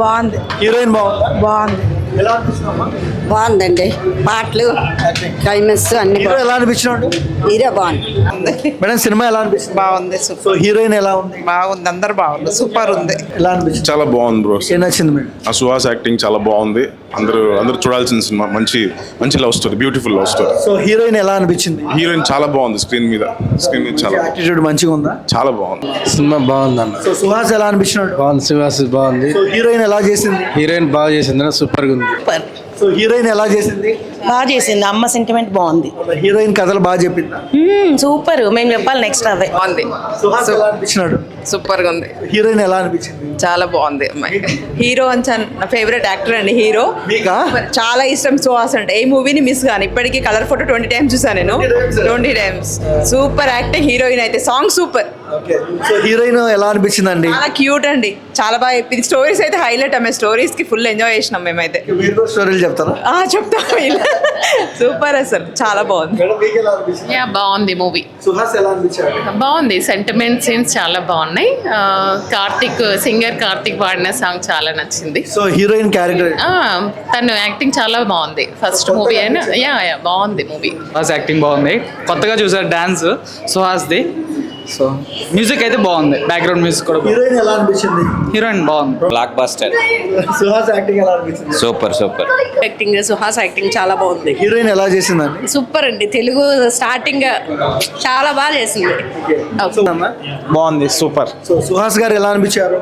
బాగుంది. హీరోయిన్ బాగుంది. ఎలా అనిపిస్తుందమ్మా? బాగుందండి. పాటలు క్లైమాక్స్ అన్ని హీరో ఎలా అనిపించినాడు? మీరే బాగుంది. మేడం సినిమా ఎలా అనిపిస్తుంది? బాగుంది. సో హీరోయిన్ ఎలా ఉంది? బాగుంది. అందరు బాగుంది. సూపర్ ఉంది. ఎలా అనిపించింది? చాలా బాగుంది బ్రో. ఏం నచ్చింది మేడం? ఆ సుహాస్ యాక్టింగ్ చాలా బాగుంది. అందరూ చూడాల్సిన సినిమా. మంచి love story, beautiful love story. So heroine ఎలా అనిపించింది? హీరోయిన్ చాలా బాగుంది. స్క్రీన్ మీద చాలా యాటిట్యూడ్ మంచిగా ఉందా? చాలా బాగుంది. సినిమా బాగుందన్న. సో సుహాస్ ఎలా అనిపించినాడు? బాగుంది, శివాస్ బాగుంది. సో హీరోయిన్ ఎలా చేసింది? హీరోయిన్ బాగా చేసింది, సూపర్ గా ఉంది. సో హీరోయిన్ ఎలా చేసింది? బాగా చేసింది. అమ్మ సెంటిమెంట్ బాగుంది. హీరోయిన్ కథలు బాగా చెప్పిందా? సూపర్. మేము చెప్పాలి నెక్స్ట్ అవే. బాగుంది. సుహాస్ ఎలా అనిపించినాడు? సూపర్ గా ఉంది. హీరోయిన్ ఎలా అనిపించింది? చాలా బాగుంది అమ్మాయి. హీరో అని నా ఫేవరెట్ యాక్టర్ అండి. హీరో మీకా? చాలా ఇష్టం సుహాస్ అంటే. ఏ మూవీని మిస్ గాను. ఇప్పటికీ కలర్ ఫోటో 20 times చూసాను నేను. 20 times. Super acting. హీరోయిన్ అయితే సాంగ్ సూపర్. సో హీరోయిన్ ఎలా అనిపించిందండి? చాలా క్యూట్ అండి. చాలా బాగా చెప్పింది. స్టోరీస్ అయితే హైలైట్. ఆమె స్టోరీస్ కి ఫుల్ ఎంజాయ్ చేసినాం మేమైతే. మీరు కూడా స్టోరీలు చెప్తారా? చెప్తాం. సూపర్ అసలు చాలా బాగుంది. మేడం మీకు ఎలా అనిపించింది? బాగుంది మూవీ. సుహాస్ ఎలా అనిపించాడు? బాగుంది. సెంటిమెంట్ సీన్స్ చాలా బాగున్నాయి. సింగర్ కార్తిక్ పాడిన సాంగ్ చాలా నచ్చింది. సో హీరోయిన్ క్యారెక్టర్ తను యాక్టింగ్ చాలా బాగుంది. ఫస్ట్ మూవీ అయినా బాగుంది మూవీ. సుహాస్ యాక్టింగ్ బాగుంది. కొత్తగా చూసారు డాన్స్ సుహాస్ది. సో మ్యూజిక్ అయితే బాగుంది. బ్యాక్గ్రౌండ్ మ్యూజిక్ కూడా బాగుంది. హీరోయిన్ ఎలా అనిపించింది? హీరోయిన్ బాగుంది. Block buster. సుహాస్ యాక్టింగ్ ఎలా అనిపించింది? సూపర్. యాక్టింగ్ సుహాస్ యాక్టింగ్ చాలా బాగుంది. హీరోయిన్ ఎలా చేసిందండి? సూపర్ అండి. తెలుగు స్టార్టింగ్ చాలా బాగా చేసింది. బాగుంది. సూపర్. సో సుహాస్ గారు ఎలా అనిపించారు?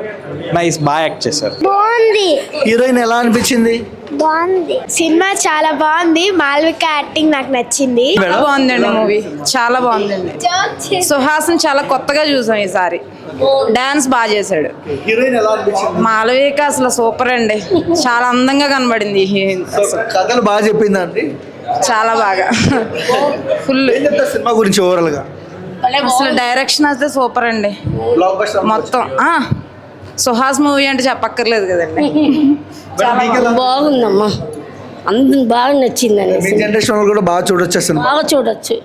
నైస్, బాగా యాక్ట్ చేశారు. బాగుంది. హీరోయిన్ ఎలా అనిపించింది? బాగుంది. సినిమా చాలా బాగుంది. మాల్విక యాక్టింగ్ నాకు నచ్చింది. బాగుందండి మూవీ. చాలా బాగుందండి. సుహాస్ని చాలా కొత్తగా చూసాం ఈసారి. డాన్స్ బాగా చేశాడు. హీరోయిన్ ఎలా అనిపించింది? మాలవిక అసలు సూపర్ అండి. చాలా అందంగా కనబడింది. కథలు బాగా చెప్పిందండి. చాలా బాగా ఫుల్. ఏం చెప్తారు సినిమా గురించి ఓవరాల్ గా? అసలు డైరెక్షన్ అయితే సూపర్ అండి. బ్లాక్ బస్టర్ మొత్తం సుహాస్ మూవీ అంటే చెప్పక్కర్లేదు కదండి. బాగుందమ్మా. అందరికి బాగా నచ్చిందండి. మీ జనరేషన్ వాళ్ళు కూడా బాగా చూడొచ్చు సినిమా. బాగా చూడొచ్చు.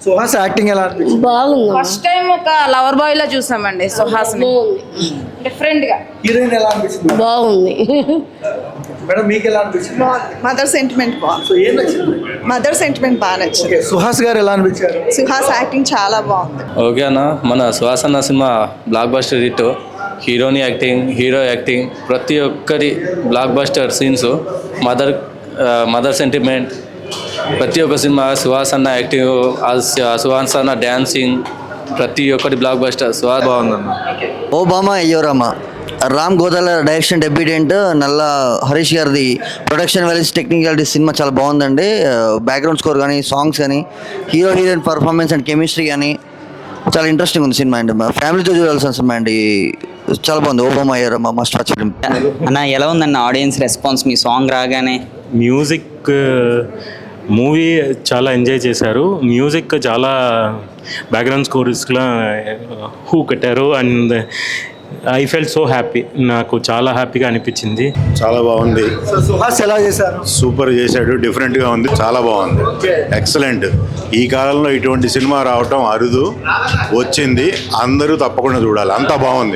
సుహాస్ యాక్టింగ్ ఎలా అనిపించింది? బాగుంది. ఫస్ట్ టైం ఒక లవర్ బాయ్ లా చూసామండి సుహాస్ డిఫరెంట్ గా. హీరోయిన్ ఎలా అనిపించింది? బాగుంది. మేడం మీకు ఎలా అనిపించింది? మదర్ సెంటిమెంట్ బాగుంది. సో ఏం నచ్చింది? మదర్ సెంటిమెంట్ బాగా నచ్చింది. ఓకే, సుహాస్ గారు ఎలా అనిపించారు? సుహాస్ యాక్టింగ్ చాలా బాగుంది. ఓకే అన్న, మన సుహాస్ అన్న సినిమా బ్లాక్ బస్టర్ హిట్. హీరోని యాక్టింగ్, హీరో యాక్టింగ్, ప్రతి ఒక్కరి block buster scenes. Mother sentiment, ప్రతి ఒక్క సినిమా సుహాస్ అన్న యాక్టింగ్, సుహాస్ అన్న డ్యాన్సింగ్, ప్రతి ఒక్కటి బ్లాక్ బస్టర్. సుహాస్ బాగుందన్న. ఓబామా అయ్యోరామా రామ్ గోదాల డైరెక్షన్ డెబ్యూటెంట్ నల్ల హరీష్ గారిది ప్రొడక్షన్ వాల్యూస్ టెక్నికాలిటీ సినిమా చాలా బాగుందండి. బ్యాక్గ్రౌండ్ స్కోర్ కానీ, సాంగ్స్ కానీ, హీరోయిన్ పర్ఫార్మెన్స్ అండ్ కెమిస్ట్రీ కానీ చాలా ఇంట్రెస్టింగ్ ఉంది సినిమా అండి. ఫ్యామిలీతో చూడాల్సిన సినిమా అండి. చాలా బాగుంది. Oh Bhama Ayyo Rama must watch film. అన్న ఎలా ఉందన్న ఆడియన్స్ రెస్పాన్స్ మీ సాంగ్ రాగానే? మ్యూజిక్ మూవీ చాలా ఎంజాయ్ చేశారు. మ్యూజిక్ చాలా బ్యాక్గ్రౌండ్ స్కోర్స్లా హూ కట్టారు. And I felt so happy. నాకు చాలా హ్యాపీగా అనిపించింది. చాలా బాగుంది. సుహాస్ ఎలా చేశారు? సూపర్ చేశాడు. డిఫరెంట్గా ఉంది. చాలా బాగుంది. ఎక్సలెంట్. ఈ కాలంలో ఇటువంటి సినిమా రావటం అరుదు. వచ్చింది. అందరూ తప్పకుండా చూడాలి. అంతా బాగుంది.